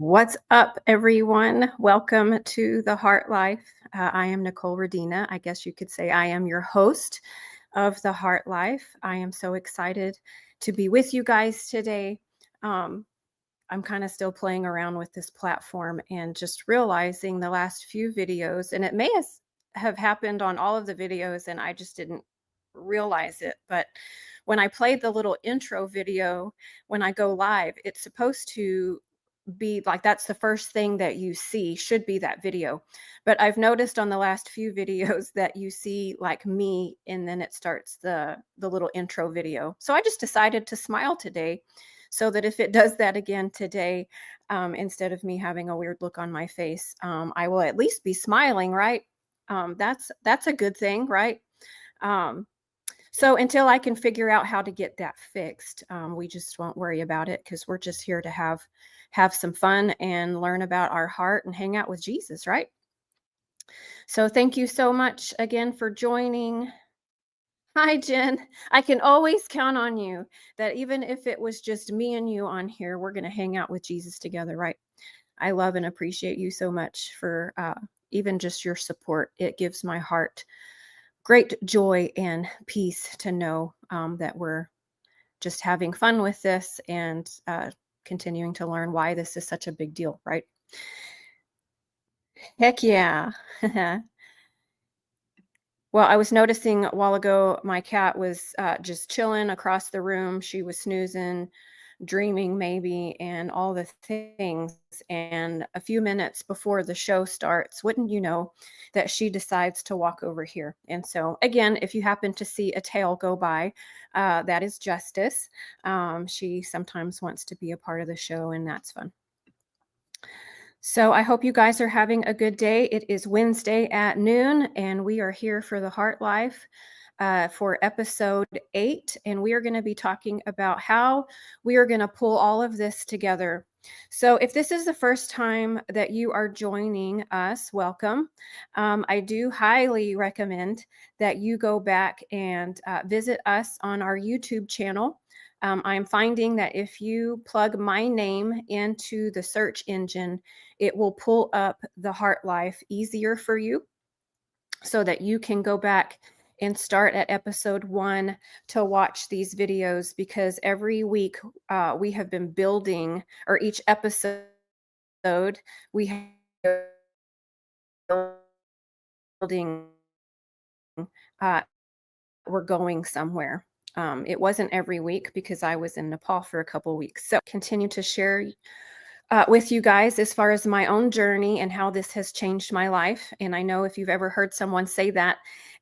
What's up, everyone? Welcome to the Heart Life. I am Nicole Radina. I guess you could say I am your host of the Heart Life. I am so excited to be with you guys today. Um, I'm kind of still playing around with this platform and just realizing the last few videos, and it may have happened on all of the videos, and I just didn't realize it. But when I played the little intro video, when I go live, it's supposed to be like that's the first thing that you see should be that video. But I've noticed on the last few videos that you see like me and then it starts the little intro video. So I just decided to smile today so that if it does that again today, instead of me having a weird look on my face, I will at least be smiling, right? That's a good thing, right? Um, so until I can figure out how to get that fixed, we just won't worry about it because we're just here to have some fun and learn about our heart and hang out with Jesus, right? So thank you so much again for joining. Hi, Jen. I can always count on you that even if it was just me and you on here, we're going to hang out with Jesus together, right? I love and appreciate you so much for even just your support. It gives my heart great joy and peace to know that we're just having fun with this and continuing to learn why this is such a big deal, right? Heck yeah. Well, I was noticing a while ago, my cat was just chilling across the room. She was snoozing, dreaming maybe, and all the things. And a few minutes before the show starts, wouldn't you know that she decides to walk over here? And so, again, if you happen to see a tail go by, that is Justice. She sometimes wants to be a part of the show, and that's fun. So I hope you guys are having a good day. It is Wednesday at noon, and we are here for the Heart Life for episode 8. And we are going to be talking about how we are going to pull all of this together. So if this is the first time that you are joining us, welcome. I do highly recommend that you go back and visit us on our YouTube channel. I'm finding that if you plug my name into the search engine, it will pull up the Heart Life easier for you so that you can go back and start at episode 1 to watch these videos, because every week we have been building, or each episode we have building, uh, we're going somewhere. It wasn't every week because I was in Nepal for a couple weeks. So continue to share with you guys as far as my own journey and how this has changed my life. And I know if you've ever heard someone say that,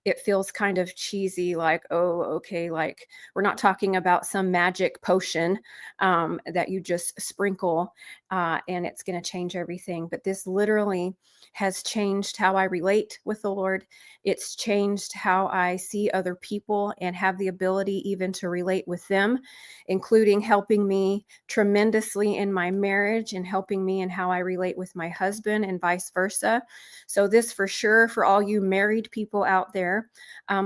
it feels kind of cheesy, like, oh, okay, like we're not talking about some magic potion that you just sprinkle and it's going to change everything. But this literally has changed how I relate with the Lord. It's changed how I see other people and have the ability even to relate with them, including helping me tremendously in my marriage and helping me in how I relate with my husband and vice versa. So this for sure, for all you married people out there,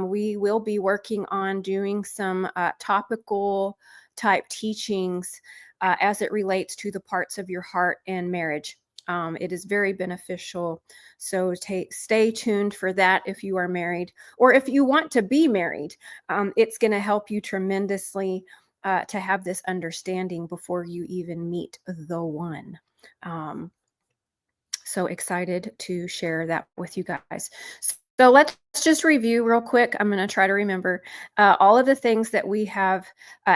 we will be working on doing some topical type teachings as it relates to the parts of your heart and marriage. It is very beneficial. So stay tuned for that if you are married, or if you want to be married. It's going to help you tremendously to have this understanding before you even meet the one. Um, so excited to share that with you guys. So let's just review real quick. I'm going to try to remember all of the things that we have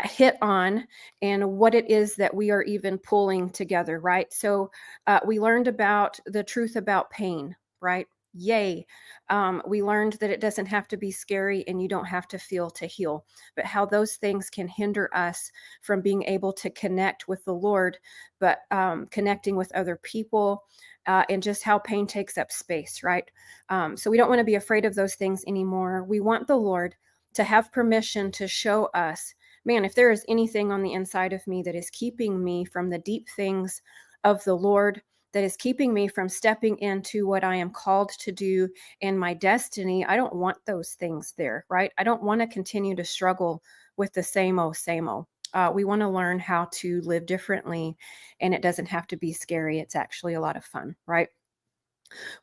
hit on and what it is that we are even pulling together, right? So we learned about the truth about pain, right? Yay. We learned that it doesn't have to be scary and you don't have to feel to heal, but how those things can hinder us from being able to connect with the Lord, but connecting with other people, and just how pain takes up space, right? So we don't want to be afraid of those things anymore. We want the Lord to have permission to show us, man, if there is anything on the inside of me that is keeping me from the deep things of the Lord, that is keeping me from stepping into what I am called to do in my destiny, I don't want those things there, right? I don't want to continue to struggle with the same old, same old. We want to learn how to live differently, and it doesn't have to be scary. It's actually a lot of fun, right?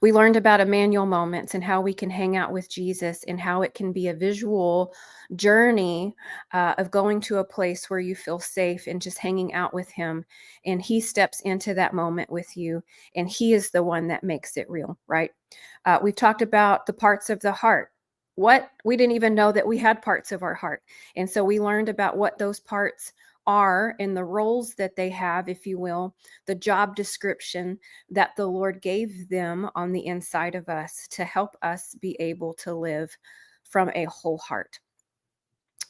We learned about Emmanuel moments and how we can hang out with Jesus and how it can be a visual journey of going to a place where you feel safe and just hanging out with him. And he steps into that moment with you, and he is the one that makes it real, right? We've talked about the parts of the heart. What we didn't even know that we had parts of our heart. And so we learned about what those parts are and the roles that they have, if you will, the job description that the Lord gave them on the inside of us to help us be able to live from a whole heart.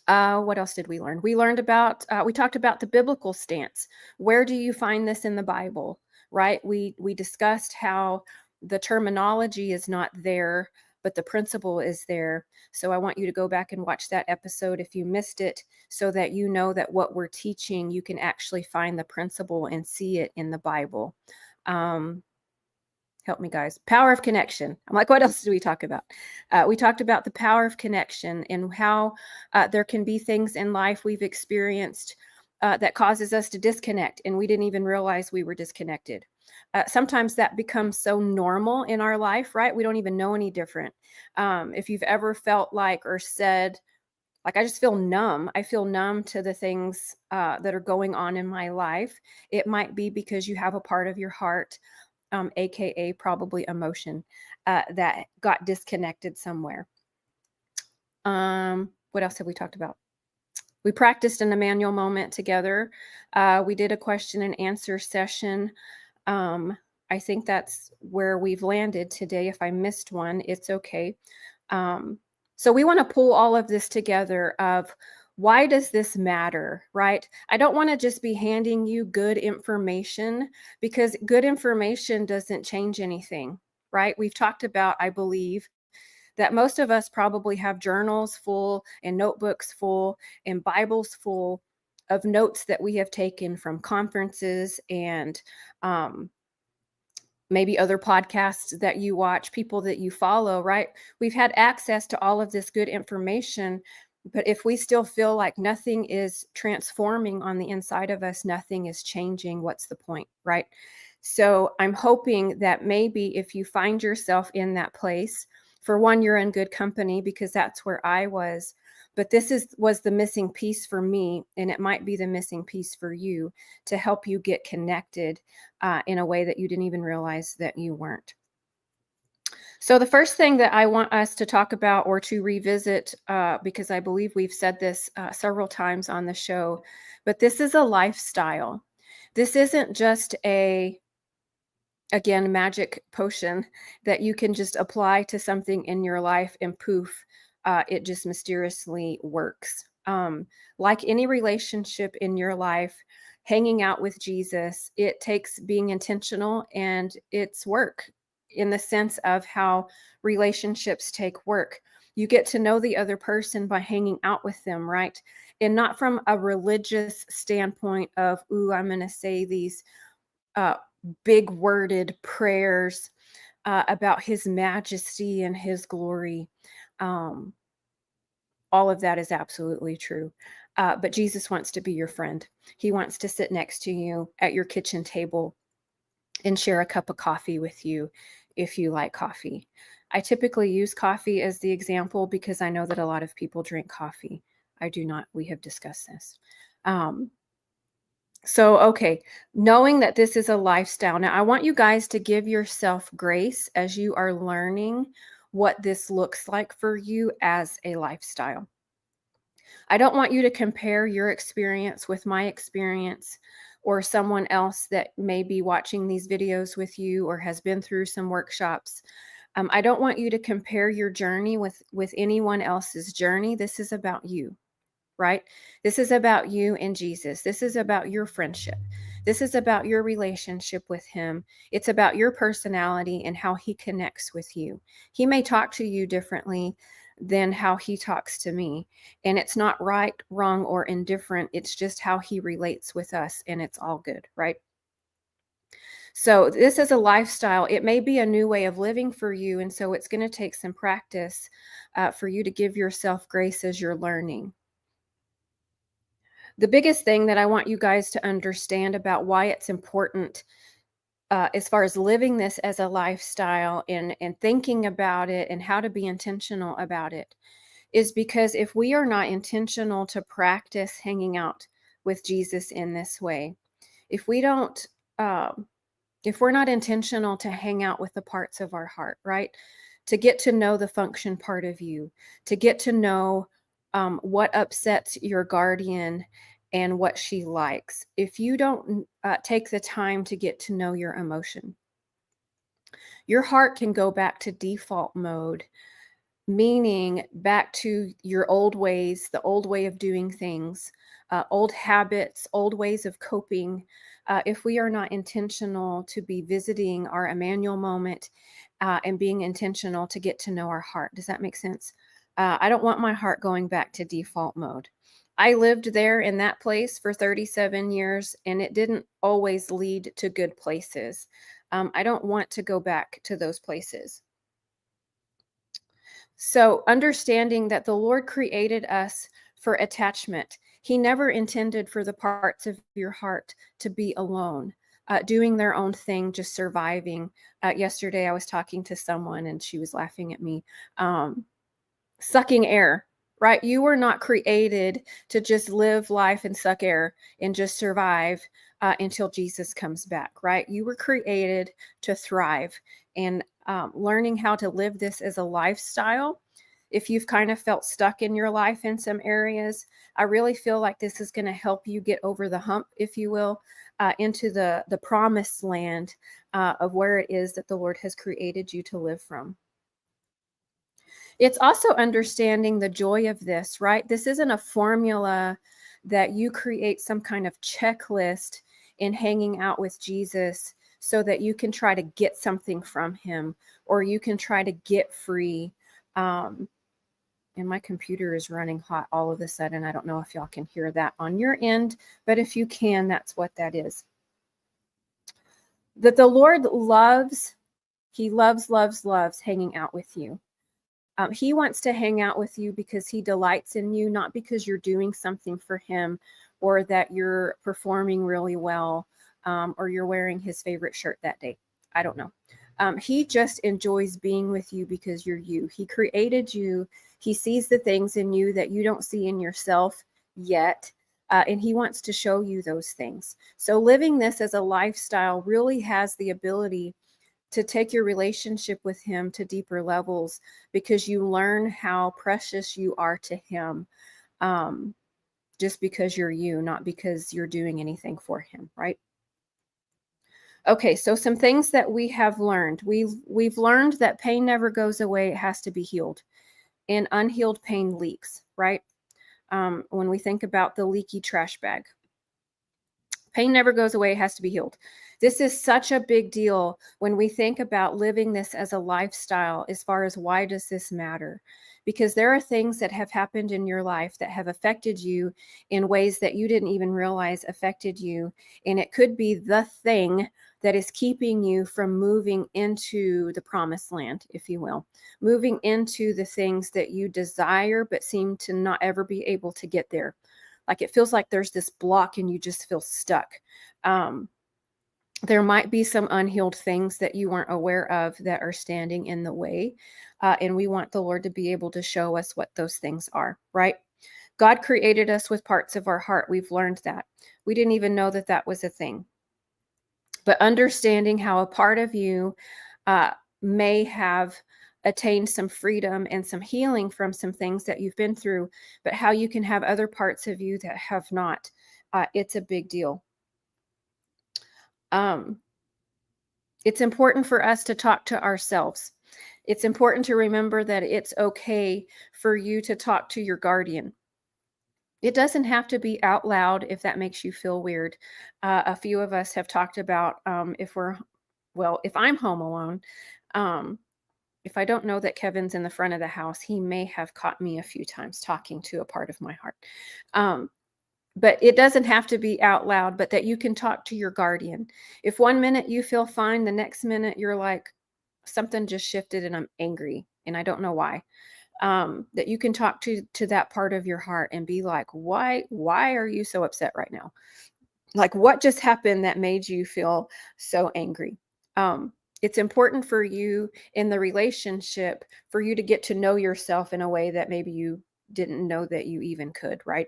What else did we learn? We talked about the biblical stance. Where do you find this in the Bible? Right? We discussed how the terminology is not there, but the principle is there. So I want you to go back and watch that episode if you missed it, so that you know that what we're teaching, you can actually find the principle and see it in the Bible. Um, Help me, guys. Power of connection. I'm like, what else do we talk about? We talked about the power of connection and how there can be things in life we've experienced that causes us to disconnect, and we didn't even realize we were disconnected. Sometimes that becomes so normal in our life, right? We don't even know any different. If you've ever felt like or said, like, I just feel numb. I feel numb to the things that are going on in my life. It might be because you have a part of your heart, AKA probably emotion, that got disconnected somewhere. What else have we talked about? We practiced an Emmanuel moment together. We did a question and answer session. Um, I think that's where we've landed today. If I missed one, it's okay. Um, so we want to pull all of this together of, why does this matter, right? I don't want to just be handing you good information, because good information doesn't change anything, right? We've talked about, I believe, that most of us probably have journals full and notebooks full and Bibles full of notes that we have taken from conferences and um, maybe other podcasts that you watch, people that you follow, right? We've had access to all of this good information, but if we still feel like nothing is transforming on the inside of us, nothing is changing, what's the point, right? So I'm hoping that maybe if you find yourself in that place, for one, you're in good company, because that's where I was. But was the missing piece for me, and it might be the missing piece for you, to help you get connected in a way that you didn't even realize that you weren't. So the first thing that I want us to talk about or to revisit, because I believe we've said this several times on the show, but this is a lifestyle. This isn't just again, magic potion that you can just apply to something in your life and poof, it just mysteriously works. Like any relationship in your life, hanging out with Jesus, it takes being intentional, and it's work in the sense of how relationships take work. You get to know the other person by hanging out with them, right? And not from a religious standpoint of, ooh, I'm going to say these uh, big worded prayers about his majesty and his glory. Um, all of that is absolutely true. But Jesus wants to be your friend. He wants to sit next to you at your kitchen table and share a cup of coffee with you if you like coffee. I typically use coffee as the example because I know that a lot of people drink coffee. I do not. We have discussed this. Um, okay, knowing that this is a lifestyle. Now, I want you guys to give yourself grace as you are learning what this looks like for you as a lifestyle. I don't want you to compare your experience with my experience or someone else that may be watching these videos with you or has been through some workshops. I don't want you to compare your journey with anyone else's journey. This is about you, right? This is about you and Jesus. This is about your friendship. This is about your relationship with him. It's about your personality and how he connects with you. He may talk to you differently than how he talks to me. And it's not right, wrong, or indifferent. It's just how he relates with us, and it's all good, right? So this is a lifestyle. It may be a new way of living for you. And so it's going to take some practice for you to give yourself grace as you're learning. The biggest thing that I want you guys to understand about why it's important, as far as living this as a lifestyle and thinking about it and how to be intentional about it, is because if we are not intentional to practice hanging out with Jesus in this way, if we don't, um, if we're not intentional to hang out with the parts of our heart, right? To get to know the function part of you, to get to know what upsets your guardian and what she likes. If you don't take the time to get to know your emotion, your heart can go back to default mode, meaning back to your old ways, the old way of doing things, old habits, old ways of coping. If we are not intentional to be visiting our Emmanuel moment and being intentional to get to know our heart. Does that make sense? I don't want my heart going back to default mode. I lived there in that place for 37 years, and it didn't always lead to good places. I don't want to go back to those places. So, understanding that the Lord created us for attachment. He never intended for the parts of your heart to be alone, doing their own thing, just surviving. Yesterday, I was talking to someone and she was laughing at me. Sucking air, right? You were not created to just live life and suck air and just survive until Jesus comes back, right? You were created to thrive. And learning how to live this as a lifestyle, if you've kind of felt stuck in your life in some areas, I really feel like this is going to help you get over the hump, if you will, into the promised land of where it is that the Lord has created you to live from. It's also understanding the joy of this, right? This isn't a formula that you create some kind of checklist in hanging out with Jesus so that you can try to get something from him or you can try to get free. Um, and my computer is running hot all of a sudden. I don't know if y'all can hear that on your end, but if you can, that's what that is. That the Lord loves, he loves hanging out with you. He wants to hang out with you because he delights in you, not because you're doing something for him or that you're performing really well or you're wearing his favorite shirt that day. I don't know. He just enjoys being with you because you're you. He created you. He sees the things in you that you don't see in yourself yet. And he wants to show you those things. So living this as a lifestyle really has the ability to take your relationship with him to deeper levels because you learn how precious you are to him, just because you're you, not because you're doing anything for him, right? Okay, so some things that we have learned. We've learned that pain never goes away, it has to be healed. And unhealed pain leaks, right? When we think about the leaky trash bag, pain never goes away, it has to be healed. This is such a big deal when we think about living this as a lifestyle, as far as why does this matter? Because there are things that have happened in your life that have affected you in ways that you didn't even realize affected you. And it could be the thing that is keeping you from moving into the promised land, if you will, moving into the things that you desire but seem to not ever be able to get there. Like it feels like there's this block and you just feel stuck. There might be some unhealed things that you weren't aware of that are standing in the way. And we want the Lord to be able to show us what those things are, right? God created us with parts of our heart. We've learned that. We didn't even know that that was a thing. But understanding how a part of you uh, may have attained some freedom and some healing from some things that you've been through, but how you can have other parts of you that have not, it's a big deal. Um, it's important for us to talk to ourselves. It's important to remember that it's okay for you to talk to your guardian. It doesn't have to be out loud if that makes you feel weird. A few of us have talked about if I'm home alone, um, if I don't know that Kevin's in the front of the house, he may have caught me a few times talking to a part of my heart. Um, but it doesn't have to be out loud, but that you can talk to your guardian. If one minute you feel fine, the next minute you're like, something just shifted and I'm angry and I don't know why. that you can talk to that part of your heart and be like, why are you so upset right now? Like, what just happened that made you feel so angry? Um, it's important for you in the relationship for you to get to know yourself in a way that maybe you didn't know that you even could, right?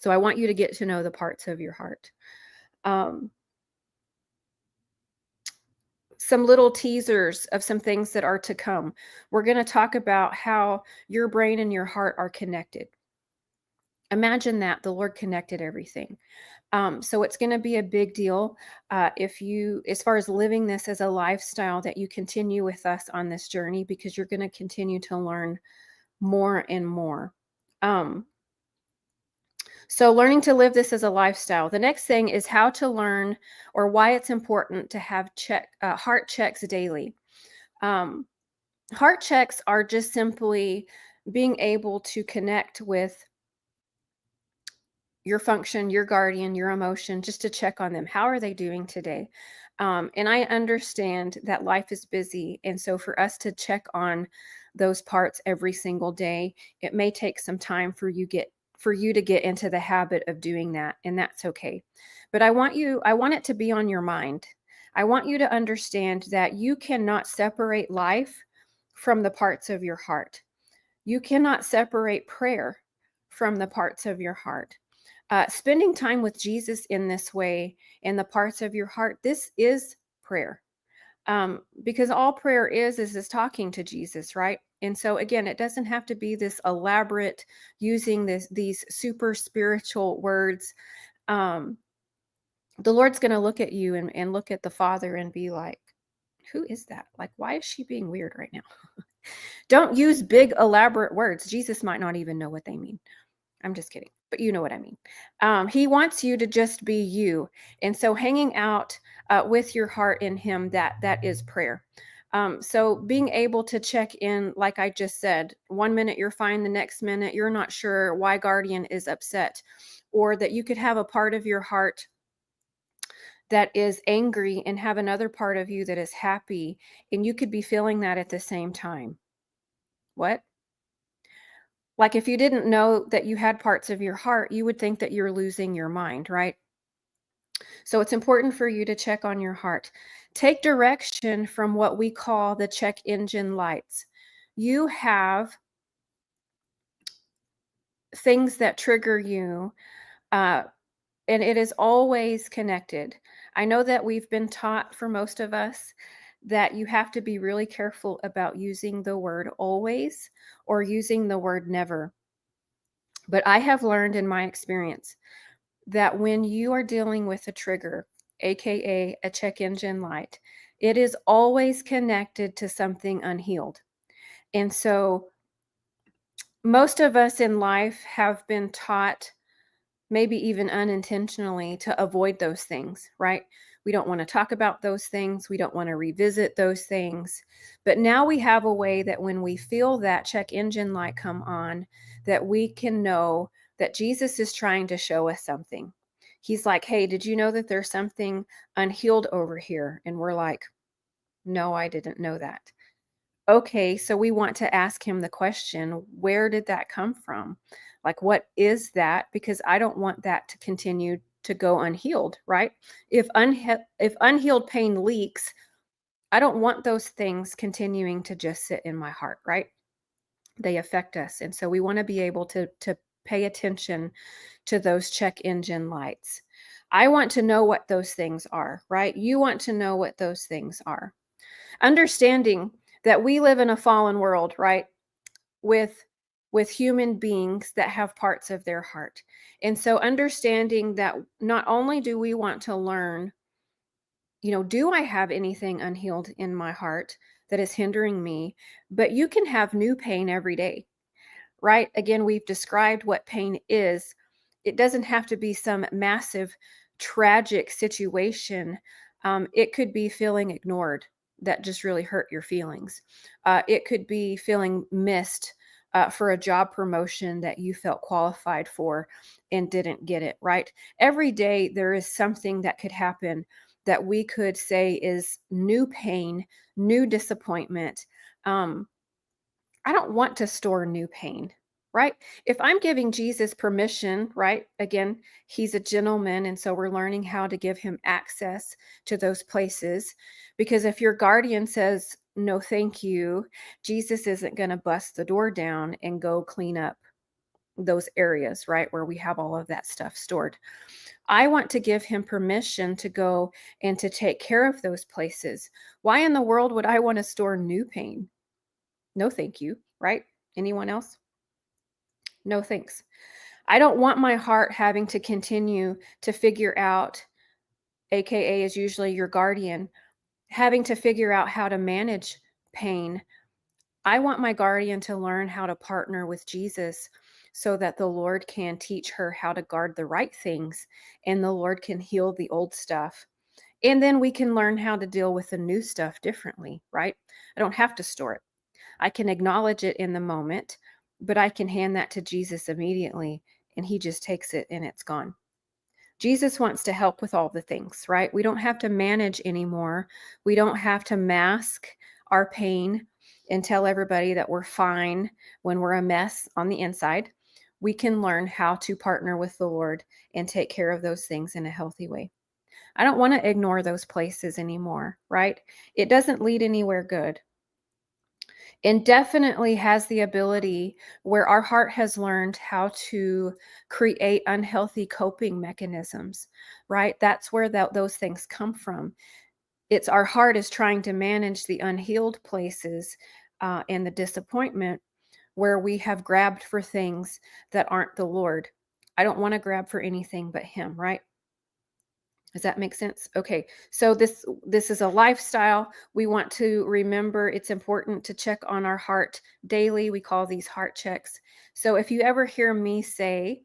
So I want you to get to know the parts of your heart. Um, some little teasers of some things that are to come. We're going to talk about how your brain and your heart are connected. Imagine that the Lord connected everything. So it's going to be a big deal if you, as far as living this as a lifestyle, that you continue with us on this journey because you're going to continue to learn more and more. Um, so learning to live this as a lifestyle. The next thing is how to learn or why it's important to have heart checks daily. Um, heart checks are just simply being able to connect with your function, your guardian, your emotion, just to check on them. How are they doing today? And I understand that life is busy. And so for us to check on those parts every single day, it may take some time for you to get into the habit of doing that. And that's okay. But I want it to be on your mind. I want you to understand that you cannot separate life from the parts of your heart. You cannot separate prayer from the parts of your heart. Spending time with Jesus in this way, in the parts of your heart, this is prayer. Because all prayer is this talking to Jesus, right? And so again, it doesn't have to be this elaborate using these super spiritual words. Um, the Lord's going to look at you and look at the Father and be like, who is that? Like, why is she being weird right now? Don't use big, elaborate words. Jesus might not even know what they mean. I'm just kidding, but you know what I mean. He wants you to just be you, and so hanging out with your heart in Him, that is prayer. So being able to check in, like I just said, one minute you're fine, the next minute you're not sure why guardian is upset, or that you could have a part of your heart that is angry and have another part of you that is happy, and you could be feeling that at the same time. What? Like, if you didn't know that you had parts of your heart, you would think that you're losing your mind, right? So it's important for you to check on your heart. Take direction from what we call the check engine lights. You have things that trigger you, uh, and it is always connected. I know that we've been taught, for most of us, that you have to be really careful about using the word always or using the word never. But I have learned in my experience that when you are dealing with a trigger, AKA a check engine light, it is always connected to something unhealed. And so most of us in life have been taught, maybe even unintentionally, to avoid those things, right? We don't want to talk about those things. We don't want to revisit those things. But now we have a way that when we feel that check engine light come on, that we can know that Jesus is trying to show us something. He's like, hey, did you know that there's something unhealed over here? And we're like, no, I didn't know that. Okay, so we want to ask him the question, where did that come from? Like, what is that? Because I don't want that to continue to go unhealed, right? If unhealed pain leaks, I don't want those things continuing to just sit in my heart, right? They affect us. And so we want to be able to pay attention to those check engine lights. I want to know what those things are, right? You want to know what those things are. Understanding that we live in a fallen world, right? With with human beings that have parts of their heart. And so understanding that not only do we want to learn, do I have anything unhealed in my heart that is hindering me, but you can have new pain every day, right? Again, we've described what pain is. It doesn't have to be some massive, tragic situation. It could be feeling ignored that just really hurt your feelings. It could be feeling missed for a job promotion that you felt qualified for and didn't get it, right? Every day, there is something that could happen that we could say is new pain, new disappointment. Um, I don't want to store new pain, right? If I'm giving Jesus permission, right? Again, he's a gentleman. And so we're learning how to give him access to those places. Because if your guardian says, no, thank you, Jesus isn't going to bust the door down and go clean up those areas, right? Where we have all of that stuff stored. I want to give him permission to go and to take care of those places. Why in the world would I want to store new pain? No, thank you, right? Anyone else? No, thanks. I don't want my heart having to continue to figure out, AKA is usually your guardian, having to figure out how to manage pain. I want my guardian to learn how to partner with Jesus so that the Lord can teach her how to guard the right things and the Lord can heal the old stuff. And then we can learn how to deal with the new stuff differently, right? I don't have to store it. I can acknowledge it in the moment, but I can hand that to Jesus immediately and he just takes it and it's gone. Jesus wants to help with all the things, right? We don't have to manage anymore. We don't have to mask our pain and tell everybody that we're fine when we're a mess on the inside. We can learn how to partner with the Lord and take care of those things in a healthy way. I don't want to ignore those places anymore, right? It doesn't lead anywhere good. And definitely has the ability where our heart has learned how to create unhealthy coping mechanisms, right? That's where those things come from. It's our heart is trying to manage the unhealed places and the disappointment where we have grabbed for things that aren't the Lord. I don't want to grab for anything but him, right? Does that make sense? Okay. So this is a lifestyle. We want to remember it's important to check on our heart daily. We call these heart checks. So if you ever hear me say,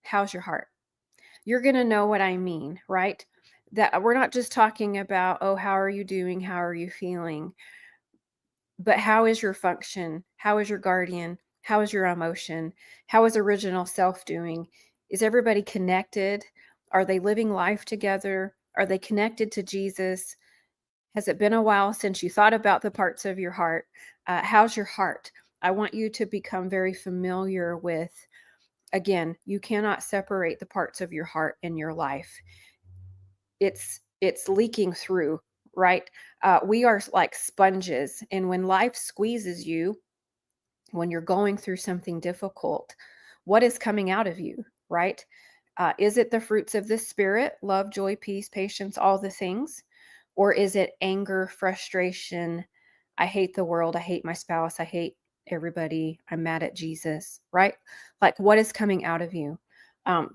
"How's your heart?" You're going to know what I mean, right? That we're not just talking about, "Oh, how are you doing? How are you feeling?" But how is your function? How is your guardian? How is your emotion? How is original self doing? Is everybody connected? Are they living life together? Are they connected to Jesus? Has it been a while since you thought about the parts of your heart? How's your heart? I want you to become very familiar with, again, you cannot separate the parts of your heart in your life. It's leaking through, right? We are like sponges, and when life squeezes you, when you're going through something difficult, what is coming out of you, right? Is it the fruits of the spirit, love, joy, peace, patience, all the things? Or is it anger, frustration? I hate the world. I hate my spouse. I hate everybody. I'm mad at Jesus, right? Like what is coming out of you?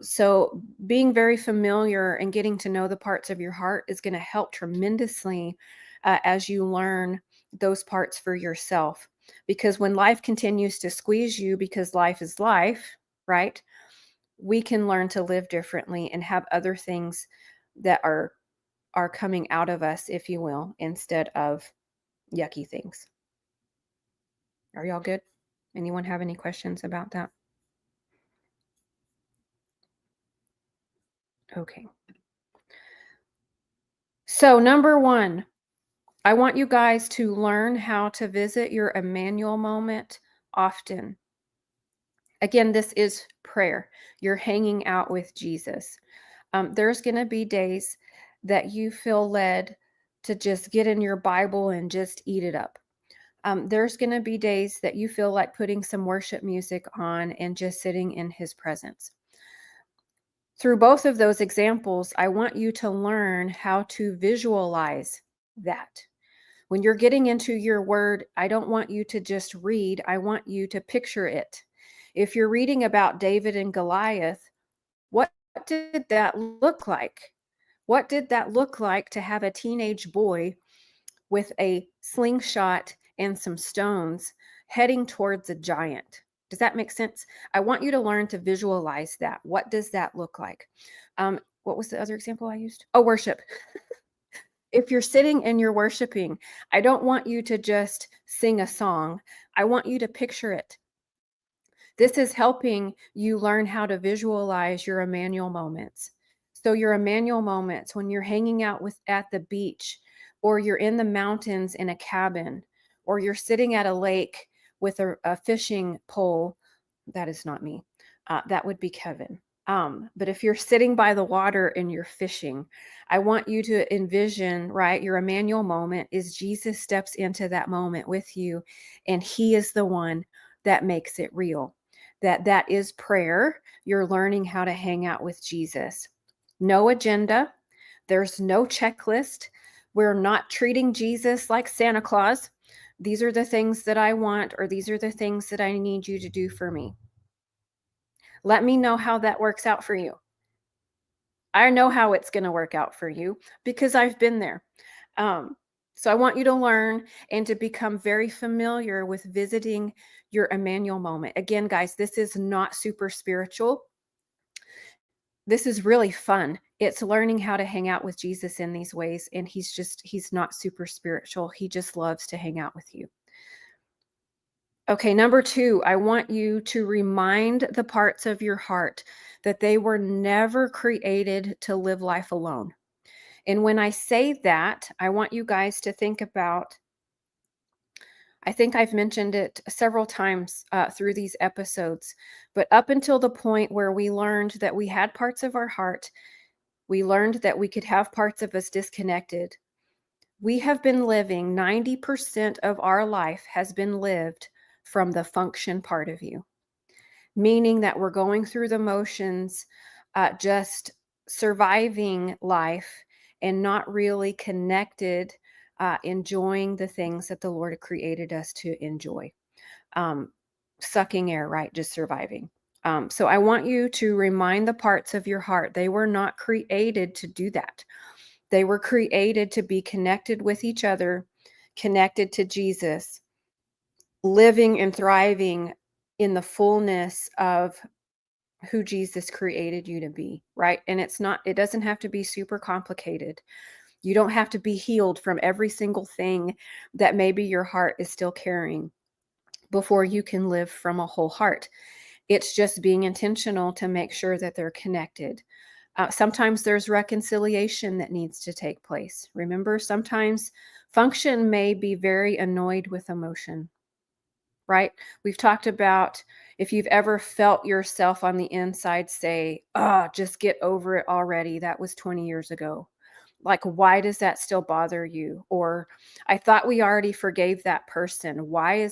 So being very familiar and getting to know the parts of your heart is going to help tremendously as you learn those parts for yourself. Because when life continues to squeeze you, because life is life, right? We can learn to live differently and have other things that are coming out of us, if you will, instead of yucky things. Are y'all good? Anyone have any questions about that? Okay. So, number one, I want you guys to learn how to visit your Emmanuel moment often. Again, this is prayer. You're hanging out with Jesus. There's going to be days that you feel led to just get in your Bible and just eat it up. There's going to be days that you feel like putting some worship music on and just sitting in his presence. Through both of those examples, I want you to learn how to visualize that. When you're getting into your word, I don't want you to just read, I want you to picture it. If you're reading about David and Goliath, what did that look like? What did that look like to have a teenage boy with a slingshot and some stones heading towards a giant? Does that make sense? I want you to learn to visualize that. What does that look like? What was the other example I used? Oh, worship. If you're sitting and you're worshiping, I don't want you to just sing a song. I want you to picture it. This is helping you learn how to visualize your Emmanuel moments. So your Emmanuel moments when you're hanging out at the beach, or you're in the mountains in a cabin, or you're sitting at a lake with a fishing pole, that is not me. That would be Kevin. But if you're sitting by the water and you're fishing, I want you to envision, right? Your Emmanuel moment is Jesus steps into that moment with you, and he is the one that makes it real. That is prayer. You're learning how to hang out with Jesus. No agenda. There's no checklist. We're not treating Jesus like Santa Claus. These are the things that I want, or these are the things that I need you to do for me. Let me know how that works out for you. I know how it's going to work out for you because I've been there. Um, so I want you to learn and to become very familiar with visiting your Emmanuel moment. Again, guys, this is not super spiritual. This is really fun. It's learning how to hang out with Jesus in these ways. And he's not super spiritual. He just loves to hang out with you. Okay, number 2, I want you to remind the parts of your heart that they were never created to live life alone. And when I say that, I want you guys to think about, I think I've mentioned it several times through these episodes, but up until the point where we learned that we had parts of our heart, we learned that we could have parts of us disconnected. We have been living, 90% of our life has been lived from the function part of you, meaning that we're going through the motions, just surviving life and not really connected, enjoying the things that the Lord created us to enjoy. Um, Sucking air, right? Just surviving. So I want you to remind the parts of your heart, they were not created to do that. They were created to be connected with each other, connected to Jesus, living and thriving in the fullness of who Jesus created you to be, right? And it doesn't have to be super complicated. You don't have to be healed from every single thing that maybe your heart is still carrying before you can live from a whole heart. It's just being intentional to make sure that they're connected. Sometimes there's reconciliation that needs to take place. Remember, sometimes function may be very annoyed with emotion, right? We've talked about if you've ever felt yourself on the inside say, oh, just get over it already. That was 20 years ago. Like, why does that still bother you? Or I thought we already forgave that person. Why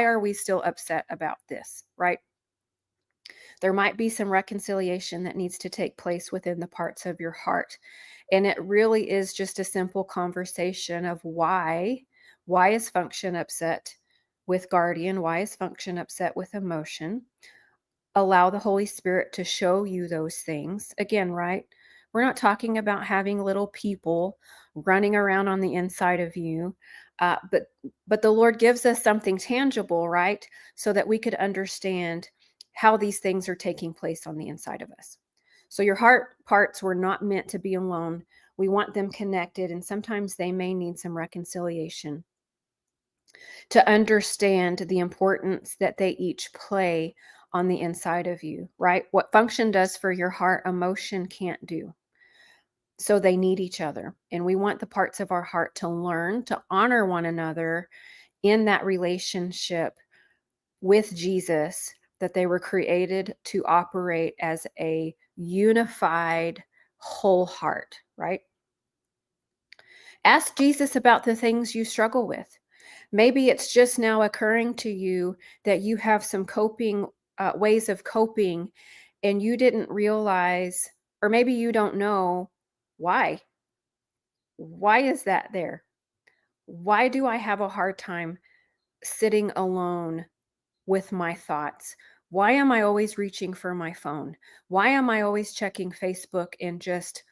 are we still upset about this, right? There might be some reconciliation that needs to take place within the parts of your heart. And it really is just a simple conversation of why is function upset with guardian? Why is function upset with emotion? Allow the Holy Spirit to show you those things. Again, right? We're not talking about having little people running around on the inside of you, but the Lord gives us something tangible, right? So that we could understand how these things are taking place on the inside of us. So your heart parts were not meant to be alone. We want them connected, and sometimes they may need some reconciliation to understand the importance that they each play on the inside of you, right? What function does for your heart, emotion can't do. So they need each other. And we want the parts of our heart to learn to honor one another in that relationship with Jesus, that they were created to operate as a unified whole heart, right? Ask Jesus about the things you struggle with. Maybe it's just now occurring to you that you have some coping ways of coping and you didn't realize, or maybe you don't know why. Why is that there? Why do I have a hard time sitting alone with my thoughts? Why am I always reaching for my phone? Why am I always checking Facebook and just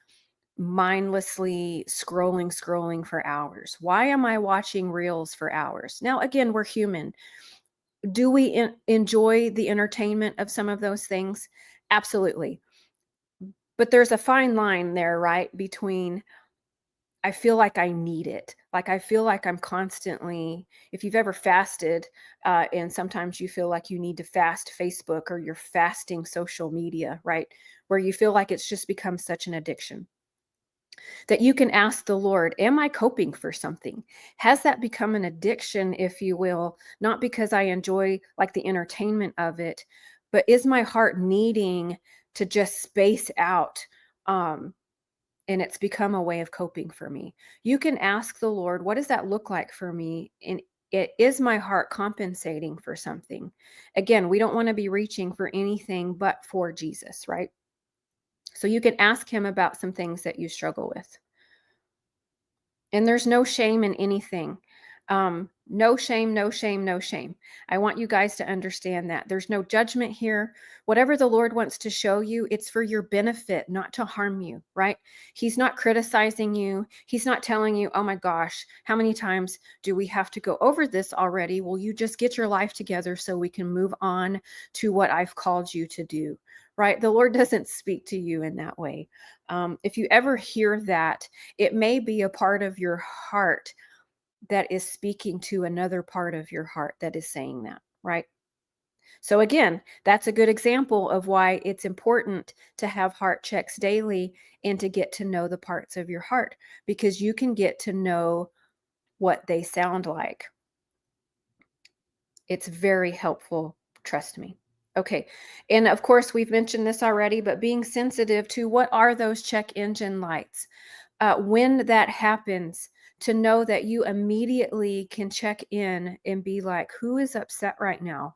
mindlessly scrolling for hours? Why am I watching reels for hours? Now, again, we're human. Do we enjoy the entertainment of some of those things? Absolutely. But there's a fine line there, right? Between I feel like I need it. Like I feel like I'm constantly, if you've ever fasted, and sometimes you feel like you need to fast Facebook or you're fasting social media, right? Where you feel like it's just become such an addiction. that you can ask the Lord, am I coping for something? Has that become an addiction, if you will, not because I enjoy like the entertainment of it, but is my heart needing to just space out? Um, and it's become a way of coping for me. You can ask the Lord, what does that look like for me? And it is my heart compensating for something. Again, we don't want to be reaching for anything but for Jesus, right? So you can ask him about some things that you struggle with. And there's no shame in anything. No shame, no shame, no shame. I want you guys to understand that. There's no judgment here. Whatever the Lord wants to show you, it's for your benefit, not to harm you, right? He's not criticizing you. He's not telling you, oh my gosh, how many times do we have to go over this already? Will you just get your life together so we can move on to what I've called you to do, right? The Lord doesn't speak to you in that way. If you ever hear that, it may be a part of your heart that is speaking to another part of your heart that is saying that, right? So, again, that's a good example of why it's important to have heart checks daily and to get to know the parts of your heart, because you can get to know what they sound like. It's very helpful, trust me. Okay. And of course, we've mentioned this already, but being sensitive to what are those check engine lights? When that happens, to know that you immediately can check in and be like, who is upset right now?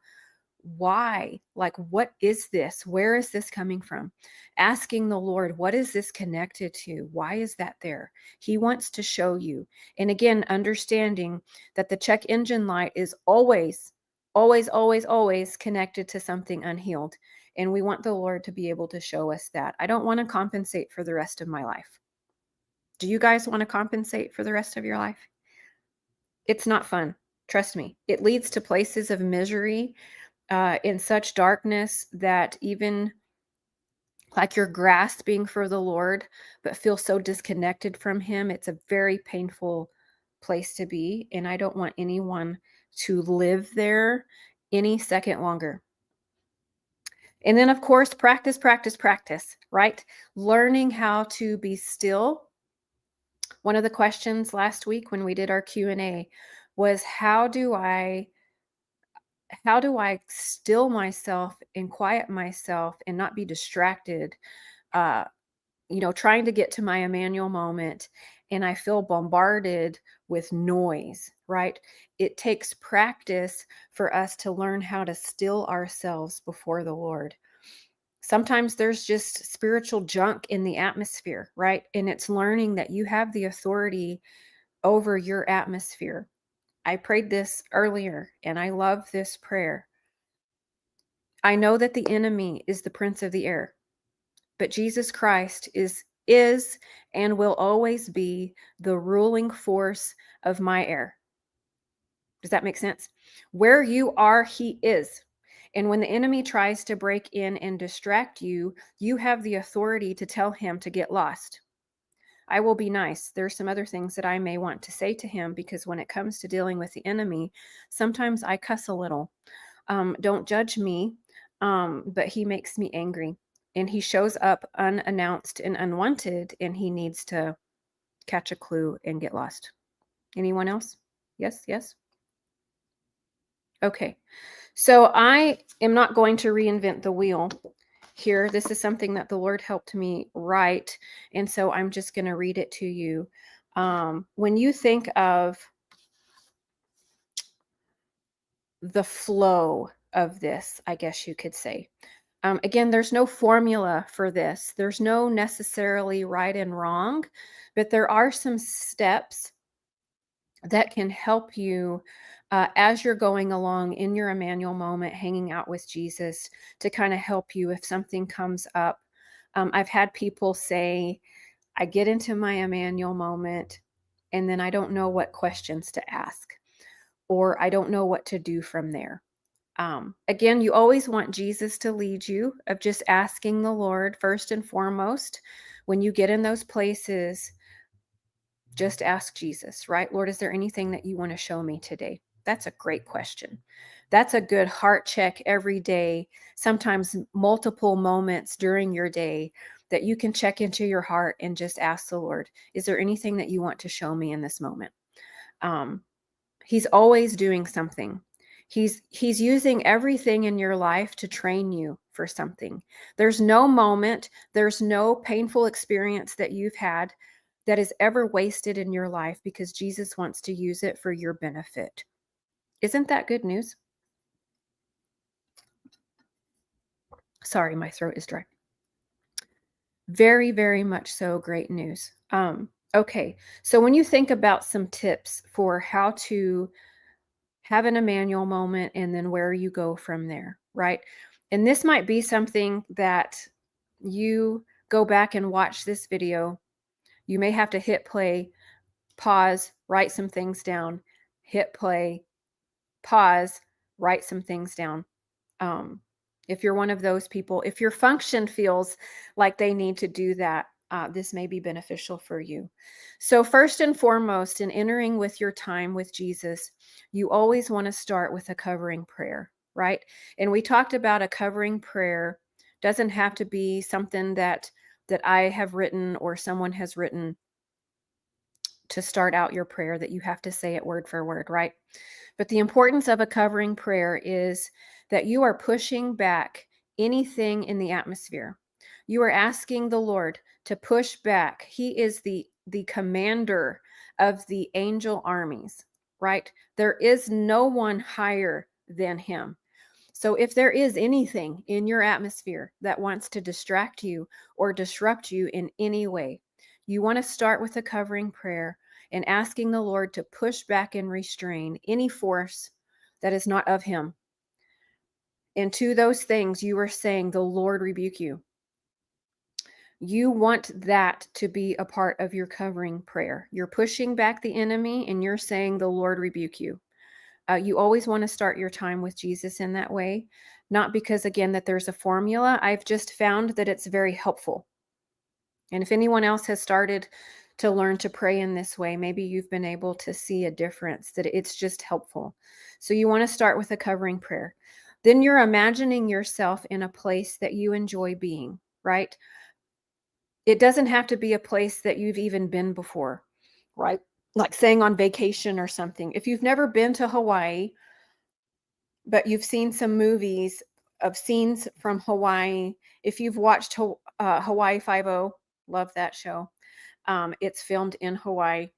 Why? Like, what is this? Where is this coming from? Asking the Lord, what is this connected to? Why is that there? He wants to show you. And again, understanding that the check engine light is always, always, always, always connected to something unhealed. And we want the Lord to be able to show us that. I don't want to compensate for the rest of my life. Do you guys want to compensate for the rest of your life? It's not fun. Trust me. It leads to places of misery, in such darkness that even like you're grasping for the Lord, but feel so disconnected from Him. It's a very painful place to be. And I don't want anyone to live there any second longer. And then, of course, practice, practice, practice, right? Learning how to be still. One of the questions last week when we did our Q&A was how do I still myself and quiet myself and not be distracted, uh trying to get to my Emmanuel moment, and I feel bombarded with noise, right? It takes practice for us to learn how to still ourselves before the Lord. Sometimes there's just spiritual junk in the atmosphere, right? And it's learning that you have the authority over your atmosphere. I prayed this earlier, and I love this prayer. I know that the enemy is the prince of the air, but Jesus Christ is and will always be the ruling force of my air. Does that make sense? Where you are, he is. And when the enemy tries to break in and distract you, you have the authority to tell him to get lost. I will be nice. There's some other things that I may want to say to him, because when it comes to dealing with the enemy, sometimes I cuss a little. Don't judge me, but he makes me angry. And he shows up unannounced and unwanted, and he needs to catch a clue and get lost. Anyone else? Yes, yes. Okay. So I am not going to reinvent the wheel here. This is something that the Lord helped me write. And so I'm just going to read it to you. When you think of the flow of this, I guess you could say. Again, there's no formula for this. There's no necessarily right and wrong, but there are some steps that can help you as you're going along in your Emmanuel moment, hanging out with Jesus, to kind of help you if something comes up. I've had people say, I get into my Emmanuel moment and then I don't know what questions to ask, or I don't know what to do from there. Again, you always want Jesus to lead you, of just asking the Lord first and foremost. When you get in those places, just ask Jesus, right? Lord, is there anything that you want to show me today? That's a great question. That's a good heart check every day, sometimes multiple moments during your day, that you can check into your heart and just ask the Lord, is there anything that you want to show me in this moment? Um, he's always doing something. He's using everything in your life to train you for something. There's no moment, there's no painful experience that you've had that is ever wasted in your life, because Jesus wants to use it for your benefit. Isn't that good news? Sorry, my throat is dry. Very, very much so great news. Okay, so when you think about some tips for how to have an Emmanuel moment and then where you go from there, right? And this might be something that you go back and watch this video. You may have to hit play, pause, write some things down, hit play, pause, write some things down. Um, if you're one of those people, if your function feels like they need to do that, this may be beneficial for you. So, first and foremost, in entering with your time with Jesus, you always want to start with a covering prayer, right? And we talked about a covering prayer doesn't have to be something that I have written or someone has written to start out your prayer, that you have to say it word for word, right? But the importance of a covering prayer is that you are pushing back anything in the atmosphere. You are asking the Lord to push back. He is the commander of the angel armies, right? There is no one higher than him. So if there is anything in your atmosphere that wants to distract you or disrupt you in any way, you want to start with a covering prayer and asking the Lord to push back and restrain any force that is not of him. And to those things, you are saying, the Lord rebuke you. You want that to be a part of your covering prayer. You're pushing back the enemy and you're saying, the Lord rebuke you. You always want to start your time with Jesus in that way. Not because, again, that there's a formula. I've just found that it's very helpful. And if anyone else has started to learn to pray in this way, maybe you've been able to see a difference, that it's just helpful. So you want to start with a covering prayer. Then you're imagining yourself in a place that you enjoy being, right? It doesn't have to be a place that you've even been before, right? Like saying on vacation or something. If you've never been to Hawaii, but you've seen some movies of scenes from Hawaii, if you've watched Hawaii Five-O, love that show. It's filmed in Hawaii.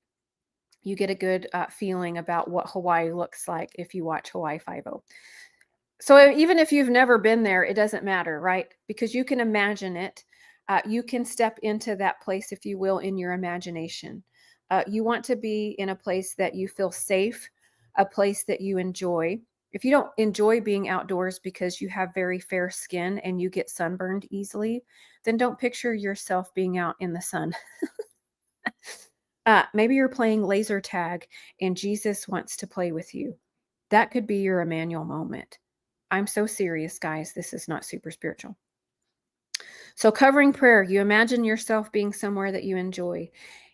You get a good feeling about what Hawaii looks like if you watch Hawaii Five-O. So even if you've never been there, it doesn't matter, right? Because you can imagine it. You can step into that place, if you will, in your imagination. You want to be in a place that you feel safe, a place that you enjoy. If you don't enjoy being outdoors because you have very fair skin and you get sunburned easily, then don't picture yourself being out in the sun. Maybe you're playing laser tag and Jesus wants to play with you. That could be your Emmanuel moment. I'm so serious, guys. This is not super spiritual. So, covering prayer, you imagine yourself being somewhere that you enjoy.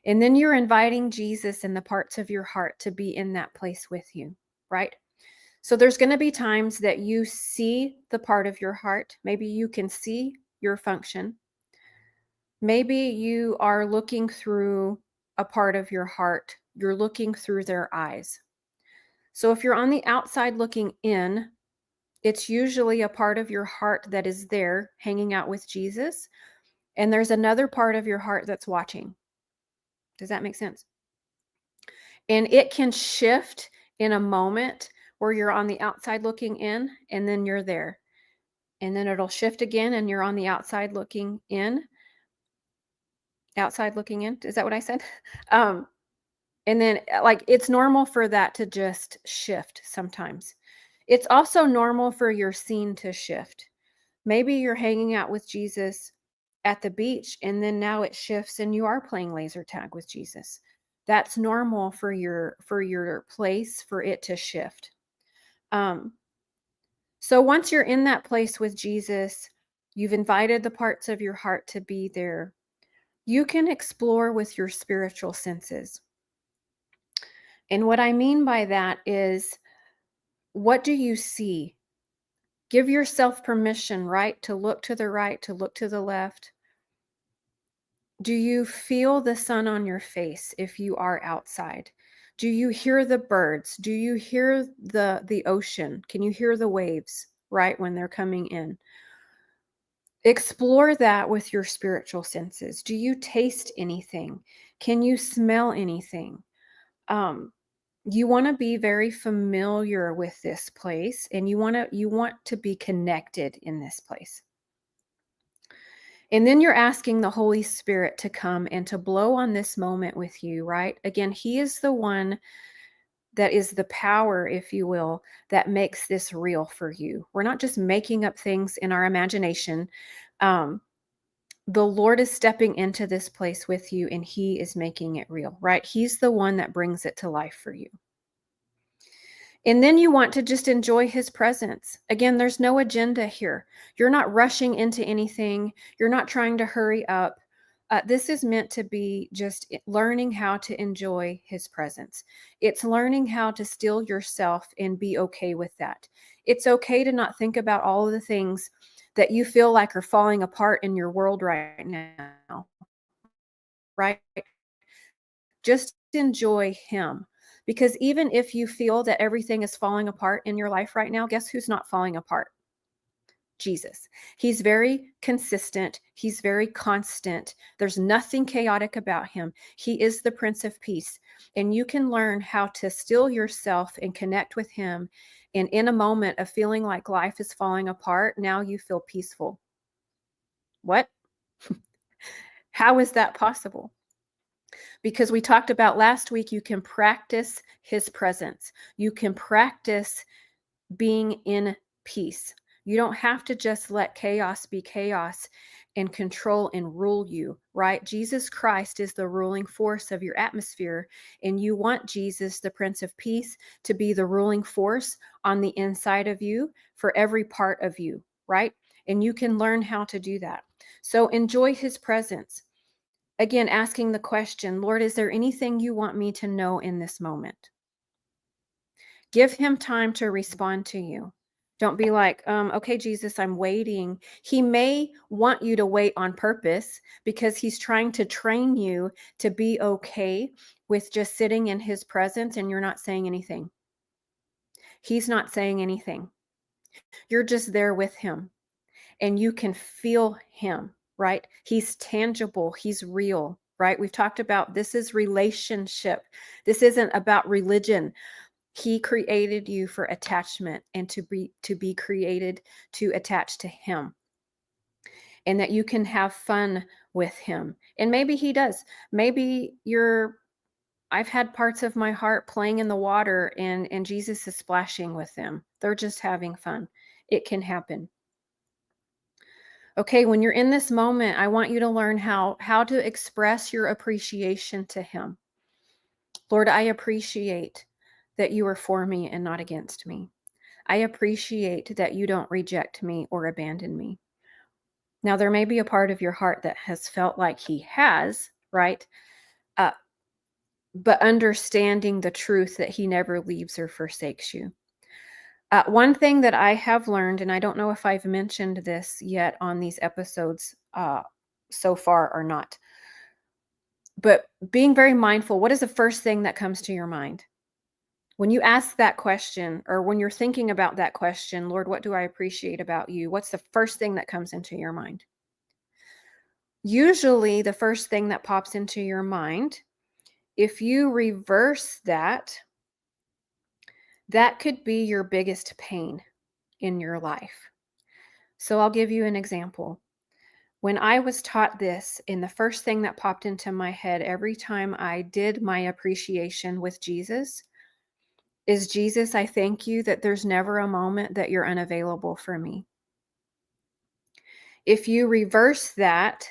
And then you're inviting Jesus and the parts of your heart to be in that place with you, right? So, there's going to be times that you see the part of your heart. Maybe you can see your function. Maybe you are looking through a part of your heart, you're looking through their eyes. So, if you're on the outside looking in, it's usually a part of your heart that is there hanging out with Jesus. And there's another part of your heart that's watching. Does that make sense? And it can shift in a moment where you're on the outside looking in and then you're there. And then it'll shift again and you're on the outside looking in. Outside looking in. Is that what I said? Um, and then like it's normal for that to just shift sometimes. It's also normal for your scene to shift. Maybe you're hanging out with Jesus at the beach and then now it shifts and you are playing laser tag with Jesus. That's normal for your place for it to shift. Um, so once you're in that place with Jesus, you've invited the parts of your heart to be there. You can explore with your spiritual senses. And what I mean by that is, what do you see? Give yourself permission, right? To look to the right, to look to the left. Do you feel the sun on your face if you are outside? Do you hear the birds? Do you hear the ocean? Can you hear the waves, right, when they're coming in? Explore that with your spiritual senses. Do you taste anything? Can you smell anything? Um, you want to be very familiar with this place, and you want to be connected in this place. And then you're asking the Holy Spirit to come and to blow on this moment with you, right? Again, He is the one that is the power, if you will, that makes this real for you. We're not just making up things in our imagination. Um, the Lord is stepping into this place with you and He is making it real, right? He's the one that brings it to life for you. And then you want to just enjoy His presence. Again, there's no agenda here. You're not rushing into anything. You're not trying to hurry up. This is meant to be just learning how to enjoy His presence. It's learning how to still yourself and be okay with that. It's okay to not think about all of the things that you feel like are falling apart in your world right now, right? Just enjoy Him. Because even if you feel that everything is falling apart in your life right now, guess who's not falling apart? Jesus. He's very consistent. He's very constant. There's nothing chaotic about Him. He is the Prince of Peace. And you can learn how to still yourself and connect with Him. And in a moment of feeling like life is falling apart, now you feel peaceful. What? How is that possible? Because we talked about last week, you can practice His presence. You can practice being in peace. You don't have to just let chaos be chaos and control and rule you, right? Jesus Christ is the ruling force of your atmosphere, and you want Jesus, the Prince of Peace, to be the ruling force on the inside of you for every part of you, right? And you can learn how to do that. So enjoy His presence. Again, asking the question, Lord, is there anything you want me to know in this moment? Give Him time to respond to you. Don't be like, okay, Jesus, I'm waiting. He may want you to wait on purpose because He's trying to train you to be okay with just sitting in His presence and you're not saying anything. He's not saying anything. You're just there with Him and you can feel Him, right? He's tangible, He's real, right? We've talked about this is relationship. This isn't about religion. He created you for attachment and to be created to attach to Him, and that you can have fun with Him. And maybe He does. Maybe I've had parts of my heart playing in the water and Jesus is splashing with them. They're just having fun. It can happen. Okay, when you're in this moment, I want you to learn how to express your appreciation to Him. Lord, I appreciate that you are for me and not against me. I appreciate that you don't reject me or abandon me. Now, there may be a part of your heart that has felt like He has, right? Uh, but understanding the truth that He never leaves or forsakes you. One thing that I have learned, and I don't know if I've mentioned this yet on these episodes so far or not, but being very mindful, what is the first thing that comes to your mind? When you ask that question, or when you're thinking about that question, Lord, what do I appreciate about you? What's the first thing that comes into your mind? Usually, the first thing that pops into your mind, if you reverse that, that could be your biggest pain in your life. So I'll give you an example. When I was taught this, and the first thing that popped into my head every time I did my appreciation with Jesus is, Jesus, I thank you that there's never a moment that you're unavailable for me. If you reverse that,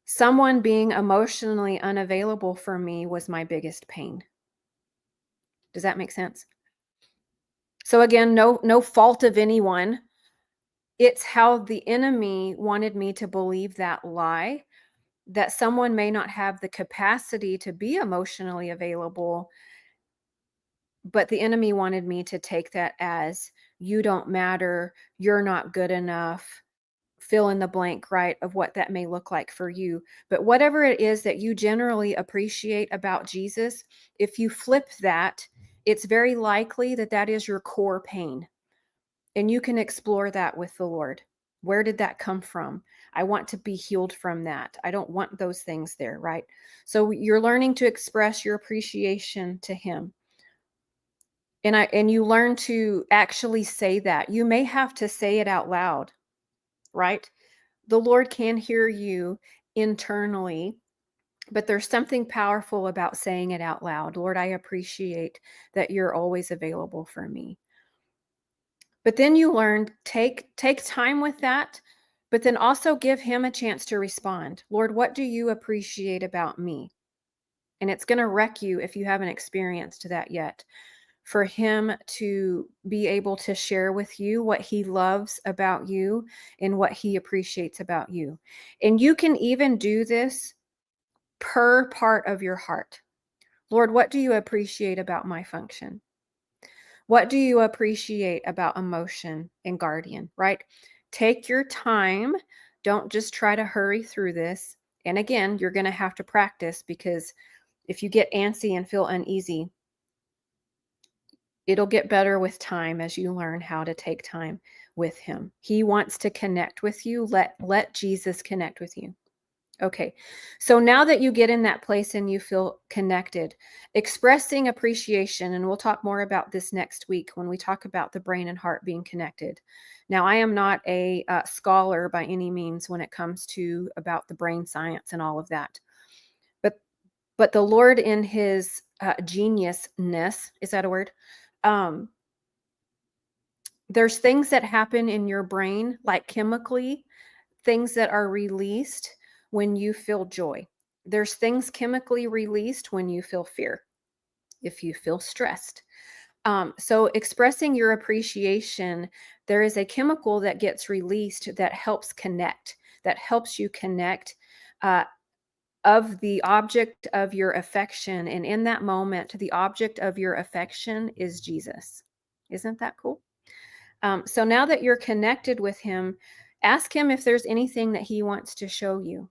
someone being emotionally unavailable for me was my biggest pain. Does that make sense? So again, no fault of anyone. It's how the enemy wanted me to believe that lie, that someone may not have the capacity to be emotionally available, but the enemy wanted me to take that as, you don't matter, you're not good enough, fill in the blank, right, of what that may look like for you. But whatever it is that you generally appreciate about Jesus, if you flip that, it's very likely that that is your core pain. And you can explore that with the Lord. Where did that come from? I want to be healed from that. I don't want those things there, right? So you're learning to express your appreciation to him. And you learn to actually say that. You may have to say it out loud, right? The Lord can hear you internally, but there's something powerful about saying it out loud. Lord, I appreciate that you're always available for me. But then you learn take time with that, but then also give him a chance to respond. Lord, what do you appreciate about me? And it's going to wreck you if you haven't experienced that yet. For him to be able to share with you what he loves about you and what he appreciates about you. And you can even do this per part of your heart. Lord, what do you appreciate about my function? What do you appreciate about emotion and guardian, right? Take your time. Don't just try to hurry through this. And again, you're going to have to practice, because if you get antsy and feel uneasy, it'll get better with time as you learn how to take time with him. He wants to connect with you. Let Jesus connect with you. Okay. So now that you get in that place and you feel connected, expressing appreciation, and we'll talk more about this next week when we talk about the brain and heart being connected. Now, I am not a scholar by any means when it comes to about the brain science and all of that. But the Lord in his geniusness, is that a word? Um, there's things that happen in your brain, like chemically, things that are released when you feel joy. There's things chemically released when you feel fear, if you feel stressed. So expressing your appreciation, there is a chemical that gets released that helps connect, that helps you connect uh, of the object of your affection. And in that moment, the object of your affection is Jesus. Isn't that cool? So now that you're connected with him, ask him if there's anything that he wants to show you.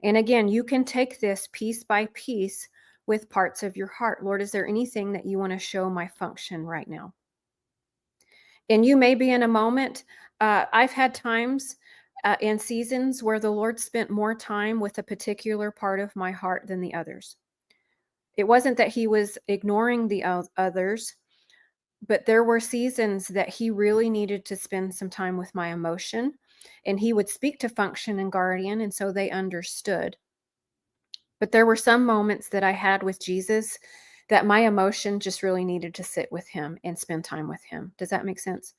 And again, you can take this piece by piece with parts of your heart. Lord, is there anything that you want to show my function right now? And you may be in a moment. I've had times and seasons where the Lord spent more time with a particular part of my heart than the others. It wasn't that he was ignoring the others, but there were seasons that he really needed to spend some time with my emotion, and he would speak to function and guardian, and so they understood. But there were some moments that I had with Jesus that my emotion just really needed to sit with him and spend time with him. Does that make sense?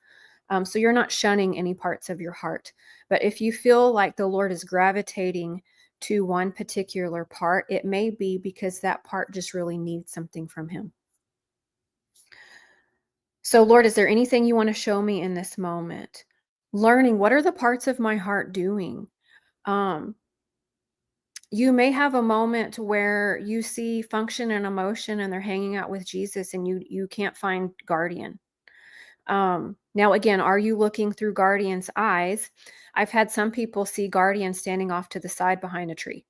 So you're not shunning any parts of your heart. But if you feel like the Lord is gravitating to one particular part, it may be because that part just really needs something from him. So, Lord, is there anything you want to show me in this moment? Learning, what are the parts of my heart doing? Um, you may have a moment where you see function and emotion and they're hanging out with Jesus, and you can't find guardian. Now again, are you looking through guardian's eyes? I've had some people see guardian standing off to the side behind a tree.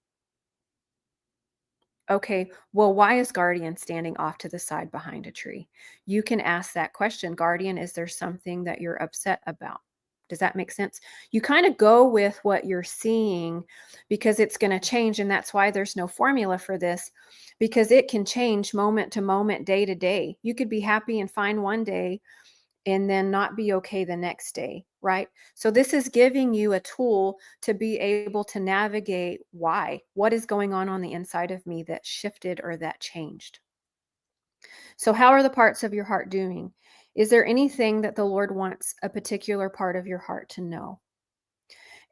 Okay, well, why is guardian standing off to the side behind a tree? You can ask that question. Guardian, is there something that you're upset about? Does that make sense? You kind of go with what you're seeing, because it's going to change. And that's why there's no formula for this, because it can change moment to moment, day to day. You could be happy and fine one day and then not be okay the next day, right? So this is giving you a tool to be able to navigate what is going on the inside of me that shifted or that changed. So how are the parts of your heart doing? Is there anything that the Lord wants a particular part of your heart to know?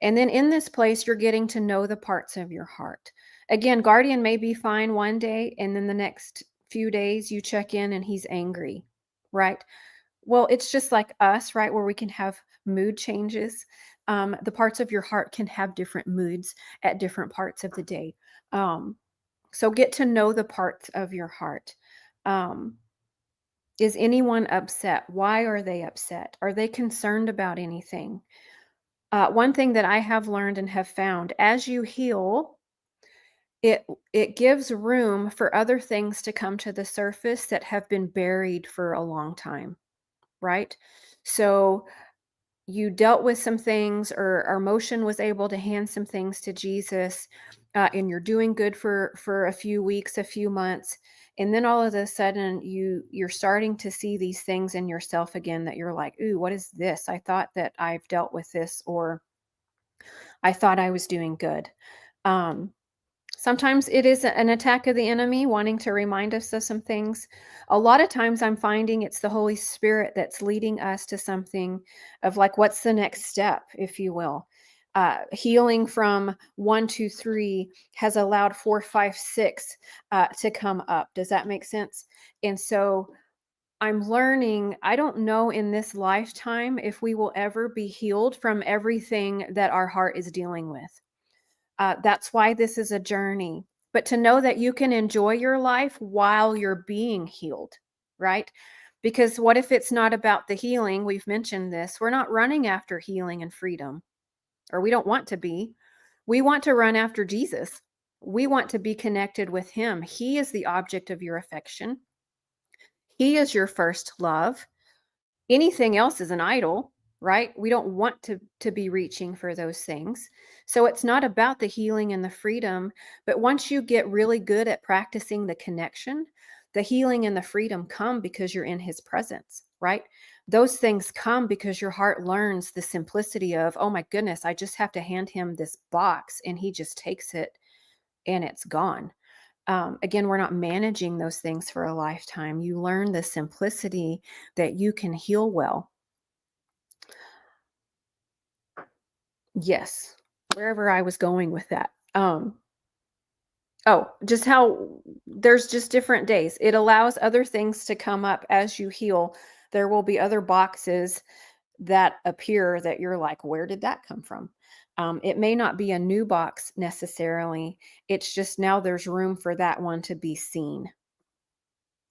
And then in this place, you're getting to know the parts of your heart. Again, guardian may be fine one day, and then the next few days you check in and he's angry, right? Well, it's just like us, right? Where we can have mood changes. The parts of your heart can have different moods at different parts of the day. Um, so get to know the parts of your heart. Um, is anyone upset? Why are they upset? Are they concerned about anything? One thing that I have learned and have found, as you heal, it gives room for other things to come to the surface that have been buried for a long time, right? So you dealt with some things, or our emotion was able to hand some things to Jesus, and you're doing good for a few weeks, a few months, and then all of a sudden you're starting to see these things in yourself again that you're like, ooh, what is this? I thought that I've dealt with this, or I thought I was doing good. um, Sometimes it is an attack of the enemy wanting to remind us of some things. A lot of times I'm finding it's the Holy Spirit that's leading us to something of, like, what's the next step, if you will. Healing from 1, 2, 3 has allowed 4, 5, 6 to come up. Does that make sense? And so I'm learning, I don't know in this lifetime if we will ever be healed from everything that our heart is dealing with. That's why this is a journey. But to know that you can enjoy your life while you're being healed, right? Because what if it's not about the healing? We've mentioned this. We're not running after healing and freedom, or we don't want to be. We want to run after Jesus. We want to be connected with Him. He is the object of your affection, He is your first love. Anything else is an idol, right? We don't want to be reaching for those things. So it's not about the healing and the freedom, but once you get really good at practicing the connection, the healing and the freedom come because you're in his presence, right? Those things come because your heart learns the simplicity of, oh my goodness, I just have to hand him this box and he just takes it and it's gone. Again, we're not managing those things for a lifetime. You learn the simplicity that you can heal well. Yes, wherever I was going with that. Oh, just how there's just different days. It allows other things to come up as you heal. There will be other boxes that appear that you're like, where did that come from? It may not be a new box necessarily. It's just now there's room for that one to be seen.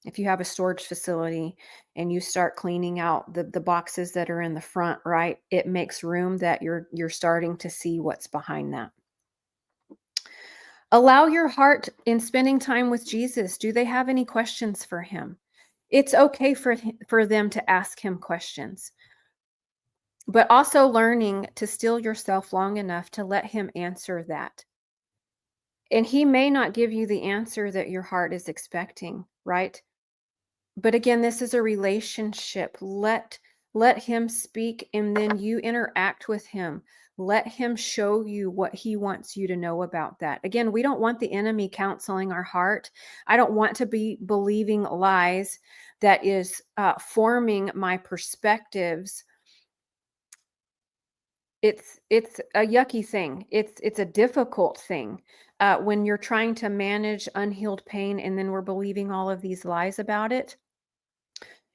If you have a storage facility and you start cleaning out the boxes that are in the front, right, it makes room that you're starting to see what's behind that. Allow your heart in spending time with Jesus. Do they have any questions for him? It's okay for them to ask him questions, but also learning to still yourself long enough to let him answer that. And he may not give you the answer that your heart is expecting, right? But again, this is a relationship. Let him speak and then you interact with him. Let him show you what he wants you to know about that. Again, we don't want the enemy counseling our heart. I don't want to be believing lies that is forming my perspectives. It's a yucky thing. It's a difficult thing when you're trying to manage unhealed pain and then we're believing all of these lies about it.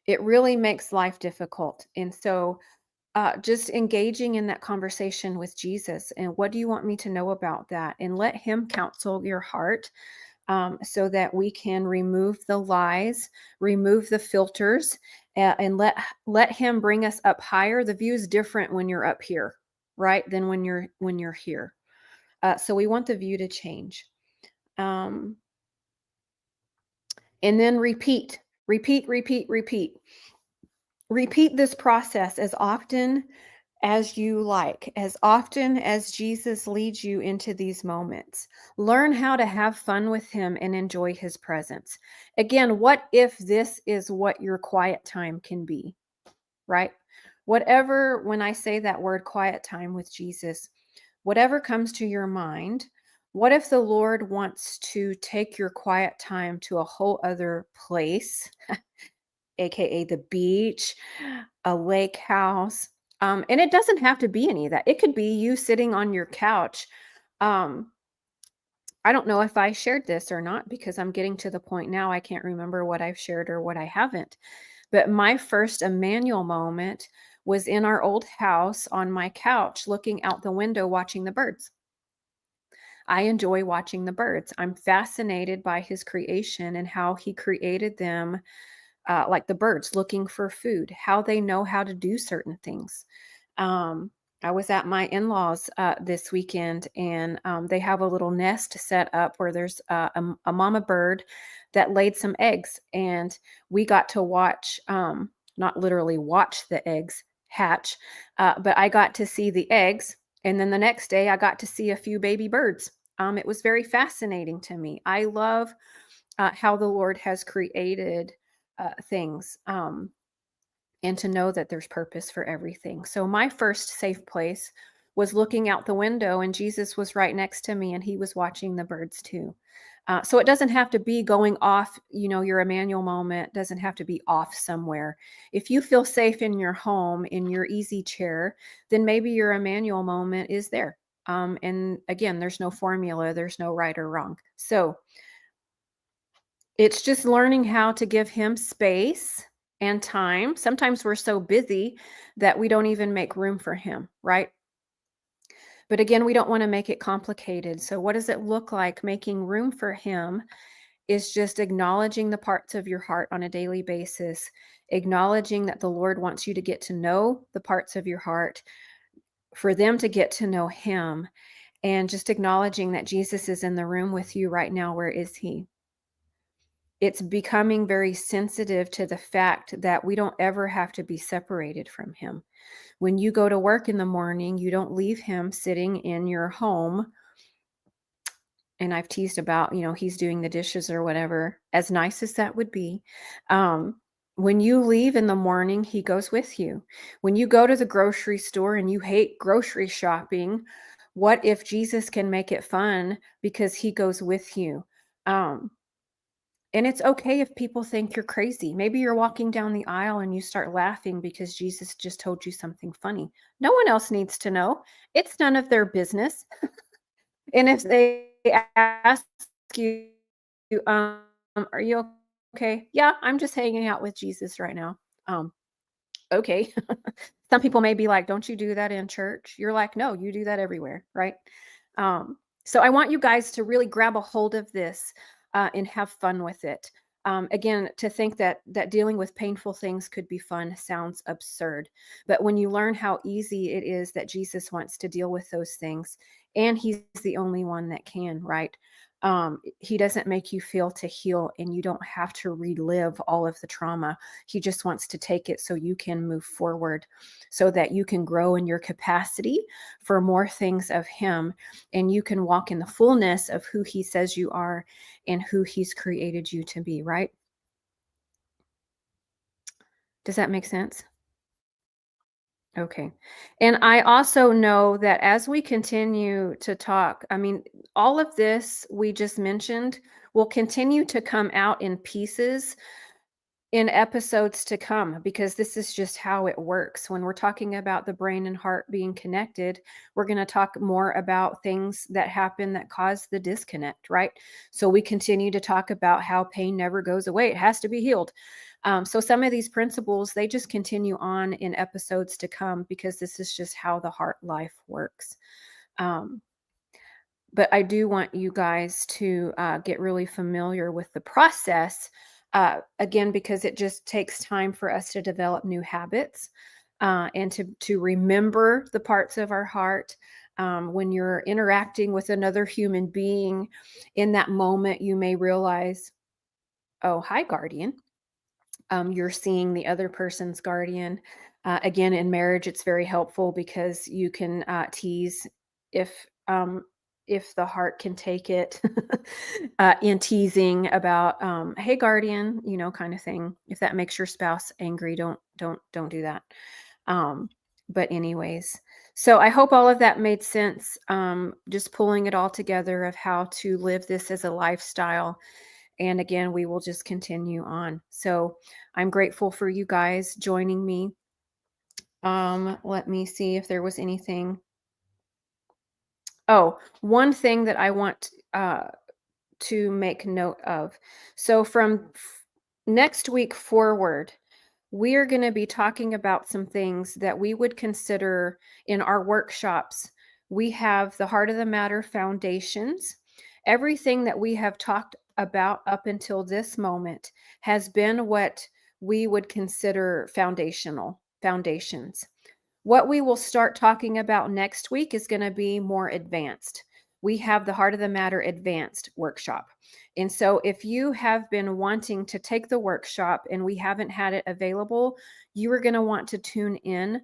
It really makes life difficult. And so, just engaging in that conversation with Jesus and what do you want me to know about that? And let him counsel your heart, so that we can remove the lies, remove the filters, and let him bring us up higher. The view is different when you're up here, right? Than when you're here. So we want the view to change. Um, and then repeat, repeat, repeat, repeat. Repeat this process as often as you like, as often as Jesus leads you into these moments. Learn how to have fun with him and enjoy his presence. Again, what if this is what your quiet time can be, right? Whatever, when I say that word quiet time with Jesus, whatever comes to your mind, what if the Lord wants to take your quiet time to a whole other place, aka the beach, a lake house. And it doesn't have to be any of that. It could be you sitting on your couch. Um, I don't know if I shared this or not because I'm getting to the point now I can't remember what I've shared or what I haven't. But my first Emmanuel moment was in our old house on my couch, looking out the window, watching the birds. I enjoy watching the birds. I'm fascinated by his creation and how he created them, like the birds looking for food, how they know how to do certain things. I was at my in-laws this weekend, and they have a little nest set up where there's a mama bird that laid some eggs, and we got to watch, not literally watch the eggs hatch, but I got to see the eggs, and then the next day I got to see a few baby birds. It was very fascinating to me. I love how the Lord has created things. And to know that there's purpose for everything. So my first safe place was looking out the window, and Jesus was right next to me, and he was watching the birds too. So it doesn't have to be going off, your Emmanuel moment doesn't have to be off somewhere. If you feel safe in your home, in your easy chair, then maybe your Emmanuel moment is there. And again, there's no formula, there's no right or wrong. So it's just learning how to give him space and time. Sometimes we're so busy that we don't even make room for him, right? But again, we don't want to make it complicated. So, what does it look like making room for him? Is just acknowledging the parts of your heart on a daily basis, acknowledging that the Lord wants you to get to know the parts of your heart, for them to get to know him, and just acknowledging that Jesus is in the room with you right now. Where is he? It's becoming very sensitive to the fact that we don't ever have to be separated from him. When you go to work in the morning, you don't leave him sitting in your home. And I've teased about, he's doing the dishes or whatever, as nice as that would be. When you leave in the morning, he goes with you. When you go to the grocery store and you hate grocery shopping, what if Jesus can make it fun because he goes with you? Um, And it's okay if people think you're crazy. Maybe you're walking down the aisle and you start laughing because Jesus just told you something funny. No one else needs to know. It's none of their business. And if they ask you, um, are you okay? Yeah, I'm just hanging out with Jesus right now. Um, okay. Some people may be like, don't you do that in church? You're like, no, you do that everywhere, right? So I want you guys to really grab a hold of this and have fun with it. Again, to think that dealing with painful things could be fun sounds absurd. But when you learn how easy it is that Jesus wants to deal with those things, and he's the only one that can, right? He doesn't make you feel to heal, and you don't have to relive all of the trauma. He just wants to take it so you can move forward, so that you can grow in your capacity for more things of him, and you can walk in the fullness of who he says you are and who he's created you to be, right? Does that make sense? Okay. And I also know that as we continue to talk, I mean, all of this we just mentioned will continue to come out in pieces in episodes to come, because this is just how it works. When we're talking about the brain and heart being connected, we're going to talk more about things that happen that cause the disconnect, right? So we continue to talk about how pain never goes away, it has to be healed. So some of these principles, they just continue on in episodes to come, because this is just how the heart life works. Um, but I do want you guys to get really familiar with the process, again, because it just takes time for us to develop new habits, and to remember the parts of our heart. When you're interacting with another human being, in that moment, you may realize, oh, hi, guardian. You're seeing the other person's guardian. Again, in marriage, it's very helpful because you can tease if um, if the heart can take it, in teasing about, "Hey, guardian," kind of thing. If that makes your spouse angry, don't do that. Um, but anyways, so I hope all of that made sense. Just pulling it all together of how to live this as a lifestyle, and again, we will just continue on. So I'm grateful for you guys joining me. Let me see if there was anything. Oh, one thing that I want to make note of. So from next week forward, we are going to be talking about some things that we would consider in our workshops. We have the Heart of the Matter foundations. Everything that we have talked about up until this moment has been what we would consider foundations. What we will start talking about next week is going to be more advanced. We have the Heart of the Matter Advanced workshop. And so, if you have been wanting to take the workshop and we haven't had it available, you are going to want to tune in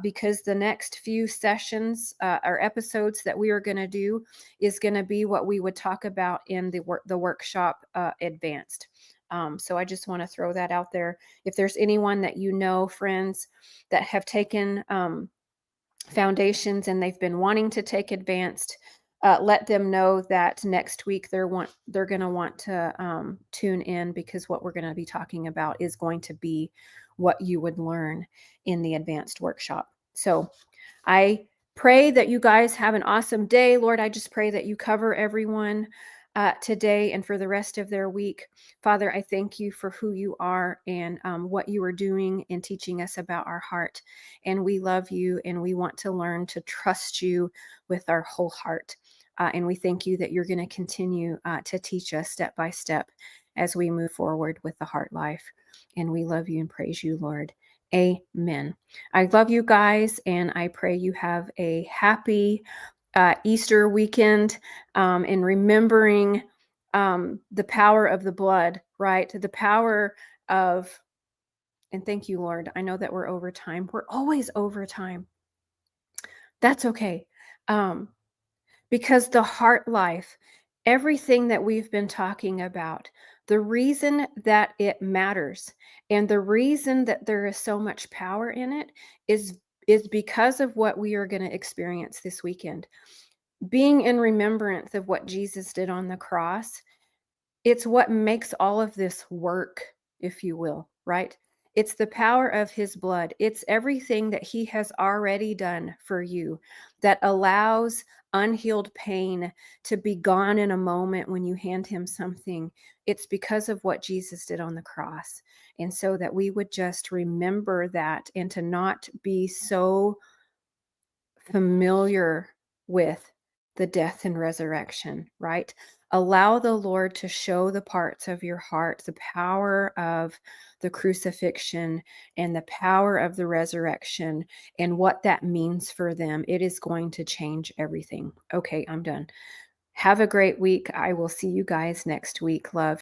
because the next few sessions or episodes that we are going to do is going to be what we would talk about in the workshop advanced. So I just want to throw that out there. If there's anyone that you know, friends, that have taken foundations and they've been wanting to take advanced, let them know that next week they're going to want to tune in, because what we're going to be talking about is going to be what you would learn in the advanced workshop. So I pray that you guys have an awesome day. Lord, I just pray that you cover everyone today and for the rest of their week. Father, I thank you for who you are and what you are doing in teaching us about our heart. And we love you and we want to learn to trust you with our whole heart. And we thank you that you're going to continue to teach us step by step as we move forward with the heart life. And we love you and praise you, Lord. Amen. I love you guys, and I pray you have a happy Easter weekend, and remembering the power of the blood, right? The power of, and thank you, Lord. I know that we're over time. We're always over time. That's okay. Um, because the heart life, everything that we've been talking about, the reason that it matters and the reason that there is so much power in it is because of what we are going to experience this weekend. Being in remembrance of what Jesus did on the cross, it's what makes all of this work, if you will, right? It's the power of his blood. It's everything that he has already done for you that allows unhealed pain to be gone in a moment when you hand him something. It's because of what Jesus did on the cross. And so that we would just remember that and to not be so familiar with the death and resurrection, right? Allow the Lord to show the parts of your heart, the power of the crucifixion and the power of the resurrection and what that means for them. It is going to change everything. Okay, I'm done. Have a great week. I will see you guys next week. Love.